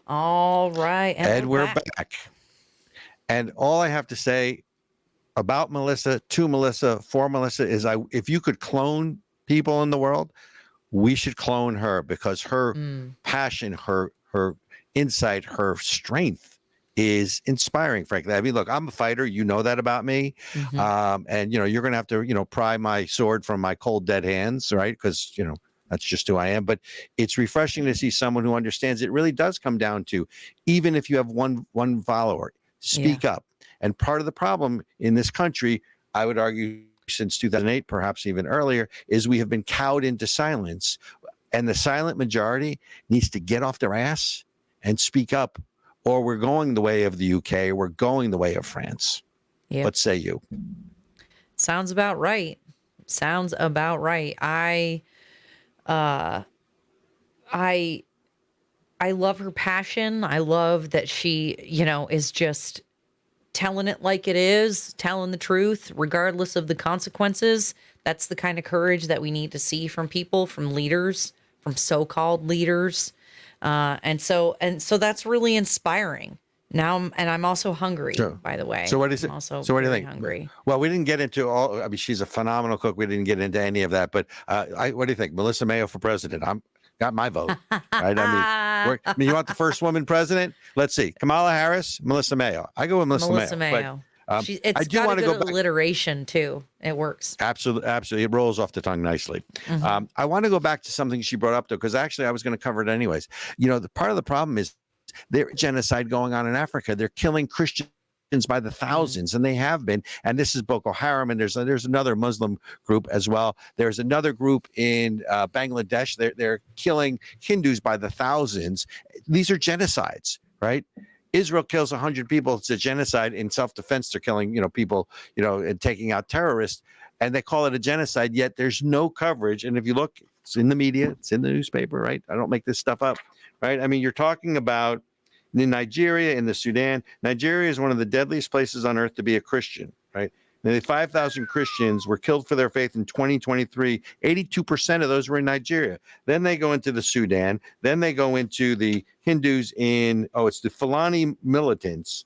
All right. And we're back. And all I have to say about Melissa, to Melissa, for Melissa is if you could clone people in the world, we should clone her, because her passion, her insight, her strength is inspiring, frankly. I mean, look, I'm a fighter. You know that about me. And, you're going to have to, pry my sword from my cold, dead hands, right? Because, that's just who I am. But it's refreshing to see someone who understands it really does come down to, even if you have one follower, speak up. And part of the problem in this country, I would argue, since 2008, perhaps even earlier, is we have been cowed into silence. And the silent majority needs to get off their ass and speak up, or we're going the way of the UK, or we're going the way of France. Yep. What say you? Sounds about right. Sounds about right. I love her passion. I love that she, is just telling it like it is, telling the truth, regardless of the consequences. That's the kind of courage that we need to see from people, from leaders, from so-called leaders. And so that's really inspiring. Now, I'm also hungry, by the way. So what is it? Also so what do you think? Hungry. Well, we didn't get into all. I mean, she's a phenomenal cook. We didn't get into any of that. But what do you think? Melissa Mayo for president? Got my vote. Right? I mean, you want the first woman president? Let's see: Kamala Harris, Melissa Mayo. I go with Melissa Mayo. But, it's got a good alliteration too. It works. Absolutely. It rolls off the tongue nicely. I want to go back to something she brought up, though, because actually I was going to cover it anyways. The part of the problem is there's genocide going on in Africa. They're killing Christians by the thousands, and they have been. And this is Boko Haram, and there's another Muslim group as well. There's another group in Bangladesh. They're killing Hindus by the thousands. These are genocides, right? Israel kills 100 people. It's a genocide. In self-defense, they're killing, people, and taking out terrorists, and they call it a genocide. Yet there's no coverage. And if you look, it's in the media, it's in the newspaper, right? I don't make this stuff up, right? I mean, you're talking about in Nigeria, in the Sudan. Nigeria is one of the deadliest places on earth to be a Christian, right? Nearly 5,000 Christians were killed for their faith in 2023. 82% of those were in Nigeria. Then they go into the Sudan. Then they go into the Hindus it's the Fulani militants,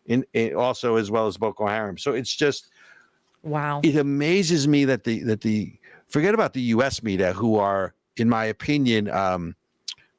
in also, as well as Boko Haram. So it's just, wow. It amazes me that the forget about the U.S. media, who are, in my opinion,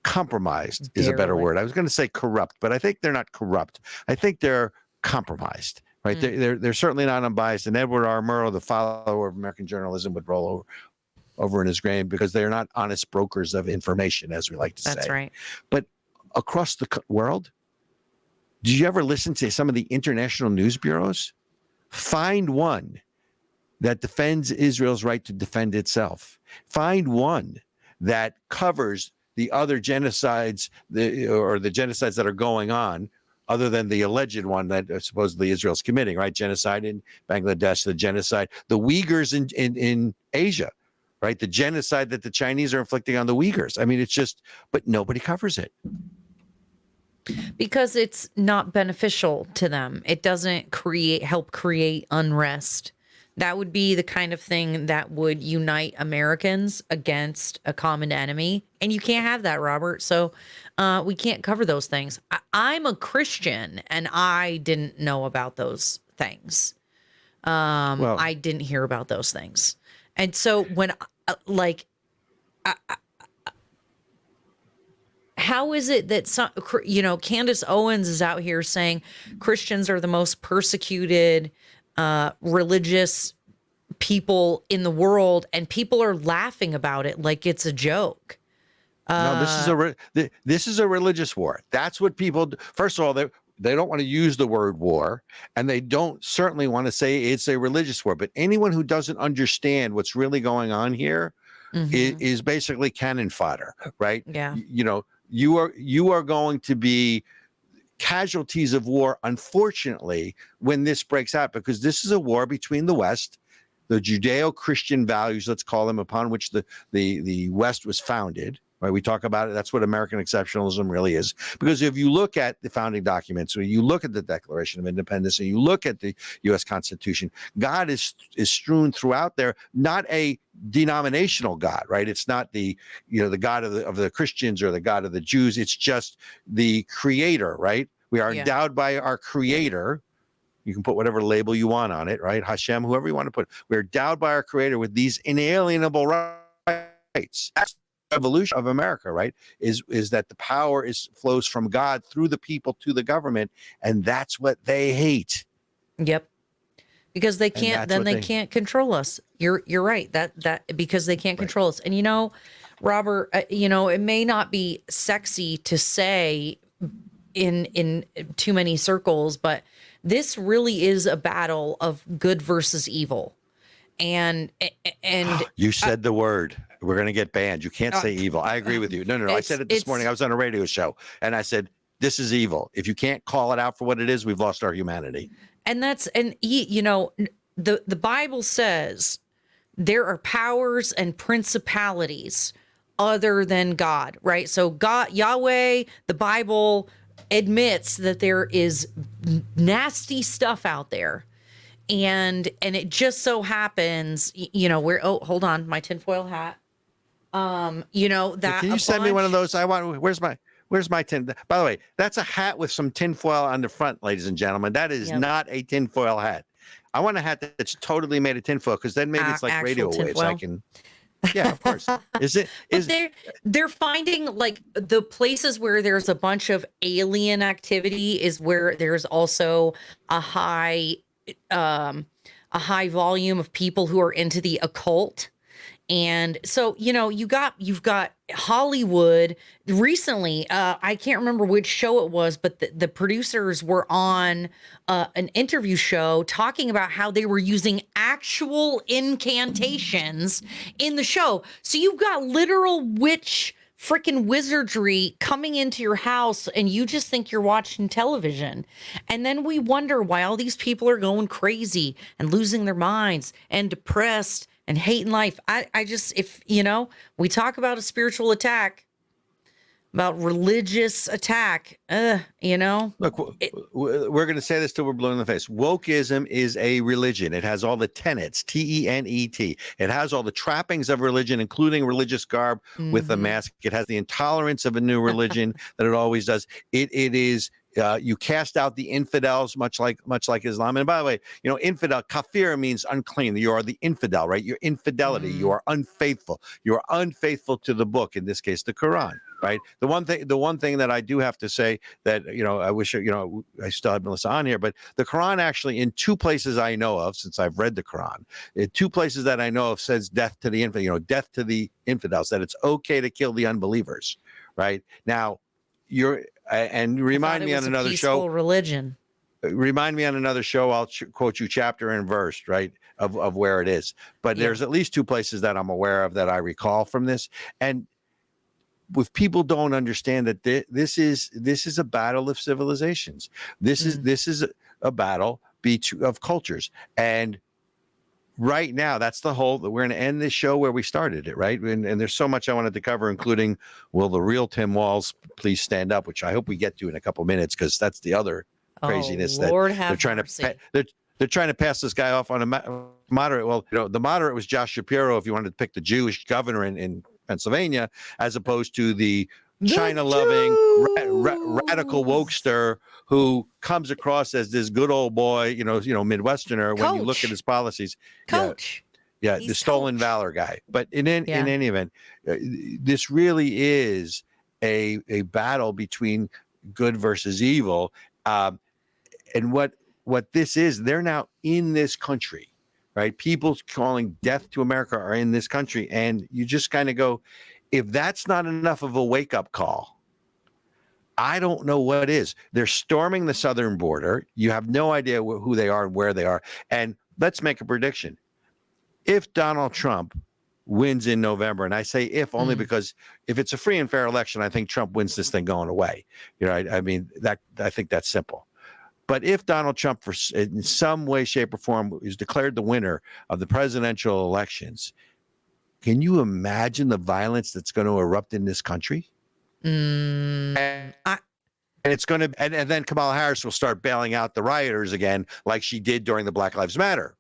compromised is a better word. I was going to say corrupt, but I think they're not corrupt. I think they're compromised, right? They're certainly not unbiased. And Edward R. Murrow, the follower of American journalism, would roll over in his grave, because they're not honest brokers of information, as we like to say. That's right. But across the world, did you ever listen to some of the international news bureaus? Find one that defends Israel's right to defend itself. Find one that covers the other genocides, the genocides that are going on, other than the alleged one that supposedly Israel's committing, right? Genocide in Bangladesh, the genocide, the Uyghurs in Asia, right? The genocide that the Chinese are inflicting on the Uyghurs. I mean, it's just, but nobody covers it. Because it's not beneficial to them. It doesn't help create unrest. That would be the kind of thing that would unite Americans against a common enemy. And you can't have that, Robert. So we can't cover those things. I'm a Christian, and I didn't know about those things. I didn't hear about those things. And so when, how is it that Candace Owens is out here saying Christians are the most persecuted religious people in the world, and people are laughing about it like it's a joke? No, this is a religious war. That's what people do. First of all, they don't want to use the word war, and they don't certainly want to say it's a religious war. But anyone who doesn't understand what's really going on here is basically cannon fodder, right? Yeah. You are going to be casualties of war, unfortunately, when this breaks out, because this is a war between the West, the Judeo-Christian values, let's call them, upon which the West was founded, right? We talk about it. That's what American exceptionalism really is. Because if you look at the founding documents, or you look at the Declaration of Independence, and you look at the U.S. Constitution, God is strewn throughout there, not a denominational God, right? It's not the God of the Christians or the God of the Jews. It's just the Creator, right? We are endowed by our Creator. You can put whatever label you want on it, right? Hashem, whoever you want to put. We're endowed by our Creator with these inalienable rights. That's the evolution of America, right? Is that the power flows from God through the people to the government, and that's what they hate. Yep. Because they can't, then they can't control us. You're right. That because they can't control us. And Robert, it may not be sexy to say in too many circles, but this really is a battle of good versus evil. And you said the word. We're going to get banned. You can't say evil. I agree with you. No. I said it this morning. I was on a radio show and I said, this is evil. If you can't call it out for what it is, we've lost our humanity. And the Bible says there are powers and principalities other than God, right? So God, Yahweh, the Bible admits that there is nasty stuff out there. And it just so happens, hold on, my tinfoil hat. That can you send me one of those? Where's my tin? By the way, that's a hat with some tinfoil on the front, ladies and gentlemen. That is not a tinfoil hat. I want a hat that's totally made of tinfoil, because then maybe it's like radio waves. I can. Yeah, of course. They're finding like the places where there's a bunch of alien activity is where there's also a high volume of people who are into the occult. And so, you've got Hollywood recently. I can't remember which show it was, but the producers were on an interview show talking about how they were using actual incantations in the show. So you've got literal witch freaking wizardry coming into your house, and you just think you're watching television. And then we wonder why all these people are going crazy and losing their minds and depressed and hating life. I just, we talk about a spiritual attack, about religious attack, Look, we're going to say this till we're blue in the face. Wokeism is a religion. It has all the tenets, T-E-N-E-T. It has all the trappings of religion, including religious garb with a mask. It has the intolerance of a new religion that it always does. It is. You cast out the infidels, much like Islam. And by the way, infidel, kafir means unclean. You are the infidel, right? Your infidelity. You are unfaithful. You are unfaithful to the book. In this case, the Quran, right? The one thing that I do have to say that I wish I still had Melissa on here, but the Quran actually, in two places I know of, since I've read the Quran, in two places that I know of, says death to the death to the infidels. That it's okay to kill the unbelievers, right? Now, remind me on another show. Religion. Remind me on another show. I'll quote you chapter and verse, right, of where it is. But there's at least two places that I'm aware of that I recall from this. And if people don't understand that this is a battle of civilizations. This is a battle of cultures. And right now, that's the whole. We're going to end this show where we started it, right? And there's so much I wanted to cover, including, will the real Tim Walz please stand up, which I hope we get to in a couple minutes, because that's the other craziness that they're trying to. They're trying to pass this guy off on a moderate. Well, the moderate was Josh Shapiro, if you wanted to pick the Jewish governor in Pennsylvania, as opposed to the China-loving radical wokester who comes across as this good old boy, Midwesterner. When you look at his policies, the stolen valor guy. But in any event, this really is a battle between good versus evil, and what this is. They're now in this country, right? People calling death to America are in this country, and you just kind of go, if that's not enough of a wake-up call, I don't know what is. They're storming the southern border. You have no idea who they are and where they are. And let's make a prediction. If Donald Trump wins in November, and I say if only because if it's a free and fair election, I think Trump wins this thing going away. I think that's simple. But if Donald Trump, in some way, shape, or form, is declared the winner of the presidential elections, Can you imagine the violence that's going to erupt in this country? Mm, And I, it's going to, and then Kamala Harris will start bailing out the rioters again, like she did during the Black Lives Matter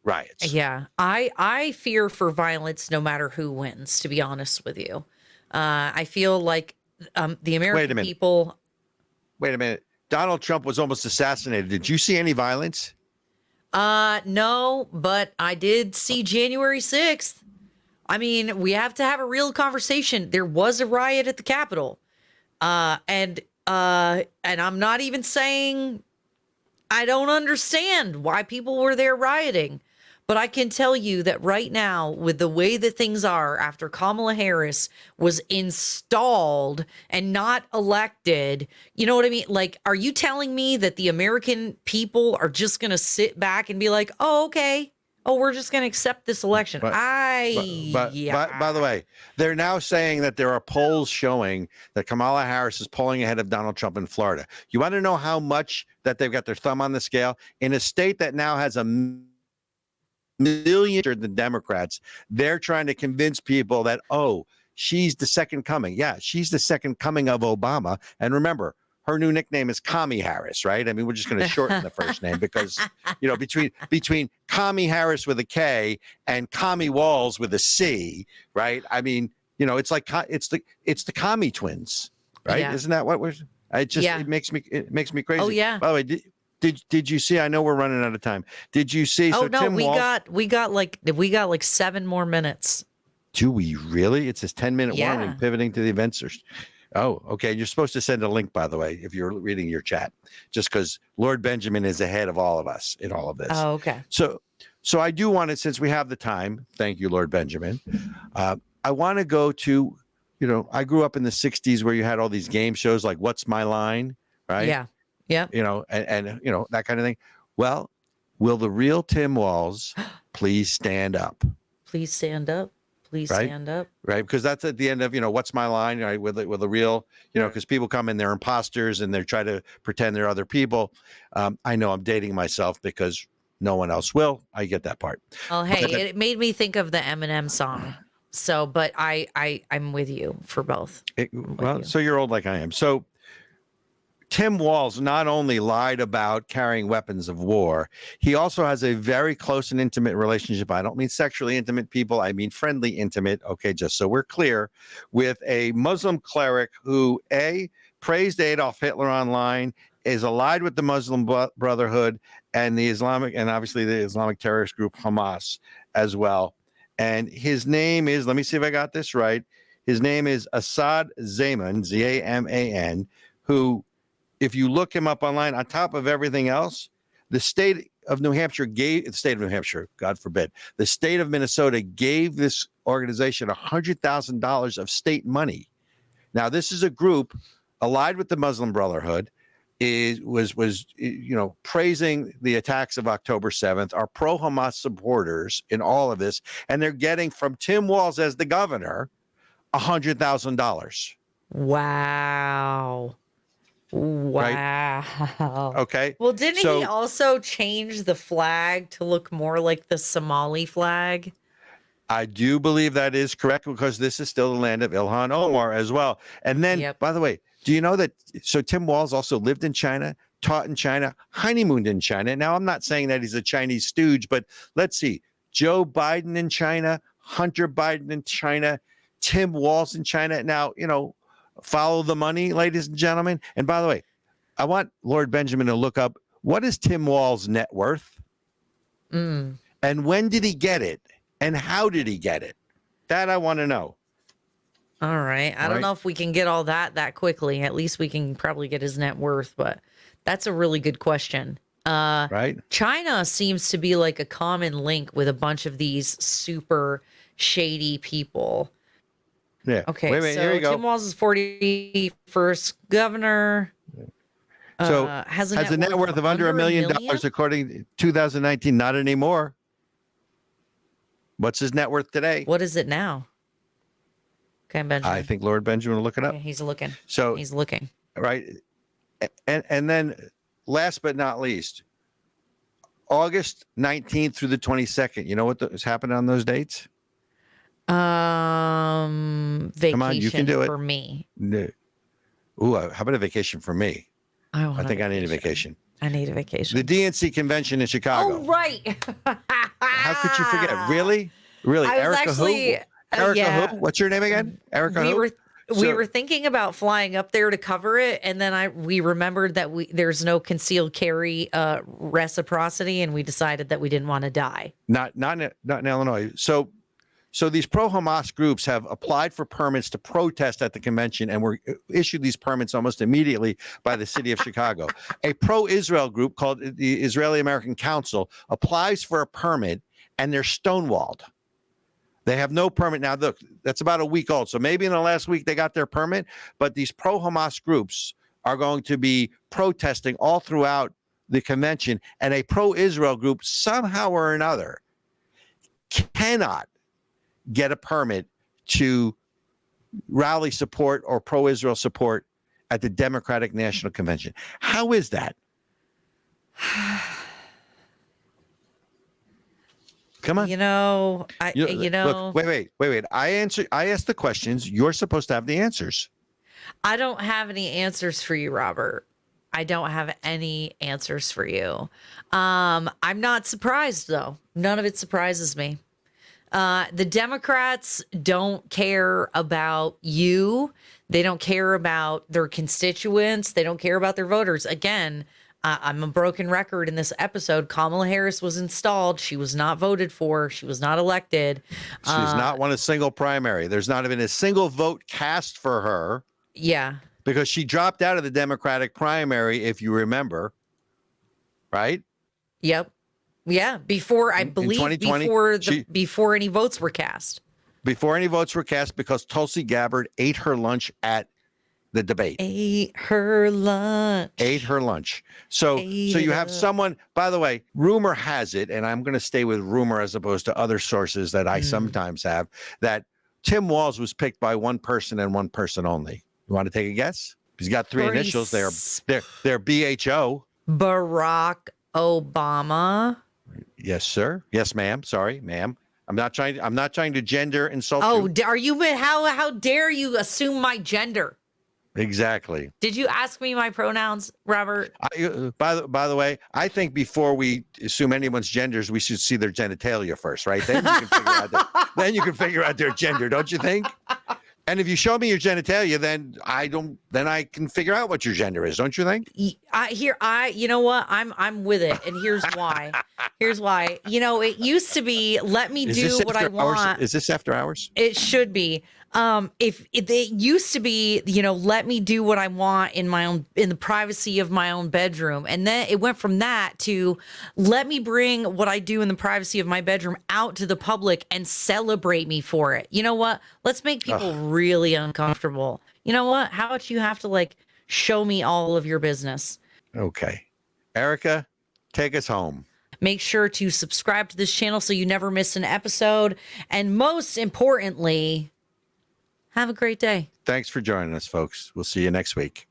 riots. yeah, I fear for violence no matter who wins, to be honest with you. I feel like the American people. Wait a minute. Donald Trump was almost assassinated. Did you see any violence? No, but I did see January 6th. I mean, we have to have a real conversation. There was a riot at the Capitol. And I'm not even saying I don't understand why people were there rioting. But I can tell you that right now, with the way that things are after Kamala Harris was installed and not elected, you know what I mean? Like, are you telling me that the American people are just going to sit back and be like, oh, okay. Oh, we're just going to accept this election. But Yeah. by the way, they're now saying that there are polls showing that Kamala Harris is pulling ahead of Donald Trump in Florida. You want to know how much that they've got their thumb on the scale? In a state that now has a million the Democrats, they're trying to convince people that, oh, she's the second coming. Yeah, she's the second coming of Obama. And remember, her new nickname is Commie Harris, right? I mean, we're just going to shorten the first name because, you know, between Commie Harris with a K and Commie Walz with a C, right? I mean, you know, it's like it's the Commie twins, right? Yeah. Isn't that what we're? It makes me crazy. Oh yeah. By the way, did you see? I know we're running out of time. Did you see? Oh so no, Tim Walz, we got like 7 more minutes. do we really? It's this 10-minute Yeah. warning pivoting to the events. Oh, okay. You're supposed to send a link, by the way, if you're reading your chat, just because Lord Benjamin is ahead of all of us in all of this. Oh, okay. So I do want to, since we have the time, thank you, Lord Benjamin. I want to go to, you know, I grew up in the 60s where you had all these game shows like What's My Line, right? Yeah. Yeah. You know, and you know, that kind of thing. Well, will the real Tim Walz please stand up? Please stand up. Please Right? stand up. Right, because that's at the end of, you know, What's My Line, right? With a real, you know, because people come in, they're imposters and they're trying to pretend they're other people. I know I'm dating myself because no one else will. I get that part. Oh, hey, it made me think of the Eminem song. So, but I'm with you for both. So you're old like I am. So Tim Walz not only lied about carrying weapons of war, he also has a very close and intimate relationship. I don't mean sexually intimate people. I mean friendly intimate. Okay, just so we're clear, with a Muslim cleric who praised Adolf Hitler online, is allied with the Muslim Brotherhood and the Islamic, and obviously the Islamic terrorist group Hamas as well. And his name is, let me see if I got this right. His name is Assad Zaman, Zaman, who, if you look him up online, on top of everything else, the state of New Hampshire God forbid, the state of Minnesota gave this organization $100,000 of state money. Now, this is a group allied with the Muslim Brotherhood, was you know, praising the attacks of October 7th, are pro-Hamas supporters in all of this, and they're getting from Tim Walz as the governor $100,000. Wow. Wow. Right? Okay. Well, didn't he also change the flag to look more like the Somali flag? I do believe that is correct because this is still the land of Ilhan Omar as well. And then, by the way, do you know that? So Tim Walz also lived in China, taught in China, honeymooned in China. Now, I'm not saying that he's a Chinese stooge, but let's see. Joe Biden in China, Hunter Biden in China, Tim Walz in China. Now, you know, follow the money, ladies and gentlemen. And by the way, I want Lord Benjamin to look up, what is Tim Walz's net worth? And when did he get it? And how did he get it? That I want to know. All right. I don't know if we can get all that quickly. At least we can probably get his net worth, but that's a really good question. Right. China seems to be like a common link with a bunch of these super shady people. Yeah. Okay. Wait a minute, so here you go. Tim Walz is 41st governor. So has a net worth of under $1 million according to 2019. Not anymore. What's his net worth today? What is it now? Okay, Benjamin. I think Lord Benjamin will look it up. Okay, he's looking. So he's looking. Right. And then last but not least, August 19th through the 22nd. You know what has happened on those dates? Vacation Come on, you can do it. for me. No. Ooh, how about a vacation for me? I think I need a vacation. I need a vacation. The DNC convention in Chicago. Oh, right. How could you forget? Really? Really? I was Ericka actually, who? Ericka yeah. who? What's your name again? Ericka who? We were thinking about flying up there to cover it, and then we remembered that there's no concealed carry reciprocity, and we decided that we didn't want to die. Not in Illinois. So these pro-Hamas groups have applied for permits to protest at the convention and were issued these permits almost immediately by the city of Chicago. A pro-Israel group called the Israeli American Council applies for a permit and they're stonewalled. They have no permit. Now, look, that's about a week old. So maybe in the last week they got their permit, but these pro-Hamas groups are going to be protesting all throughout the convention, and a pro-Israel group somehow or another cannot get a permit to rally support or pro-Israel support at the Democratic National Convention. How is that? Come on. Look, wait. I asked the questions. You're supposed to have the answers. I don't have any answers for you, Robert. I don't have any answers for you. I'm not surprised, though. None of it surprises me. The Democrats don't care about you. They don't care about their constituents. They don't care about their voters. Again, I'm a broken record in this episode. Kamala Harris was installed. She was not voted for. She was not elected. She's not won a single primary. There's not even a single vote cast for her. Yeah. Because she dropped out of the Democratic primary, if you remember. Right? Yep. Yeah, before I believe before any votes were cast. Before any votes were cast, because Tulsi Gabbard ate her lunch at the debate. Ate her lunch. So you have someone. By the way, rumor has it, and I'm going to stay with rumor as opposed to other sources that I sometimes have, that Tim Walz was picked by one person and one person only. You want to take a guess? He's got three initials. They're BHO. Barack Obama. Yes, sir. Yes, ma'am. Sorry, ma'am. I'm not trying to gender insult you. Oh, are you? How dare you assume my gender? Exactly. Did you ask me my pronouns, Robert? By the way, I think before we assume anyone's genders, we should see their genitalia first, right? Then you can figure out their gender, don't you think? And if you show me your genitalia, then I can figure out what your gender is, don't you think? You know what? I'm with it, and here's why. It used to be, let me do what I want. Is this after hours? It should be. If it used to be, let me do what I want in the privacy of my own bedroom. And then it went from that to let me bring what I do in the privacy of my bedroom out to the public and celebrate me for it. You know what? Let's make people really uncomfortable. You know what? How about you have to show me all of your business? Okay. Ericka, take us home. Make sure to subscribe to this channel so you never miss an episode. And most importantly, have a great day. Thanks for joining us, folks. We'll see you next week.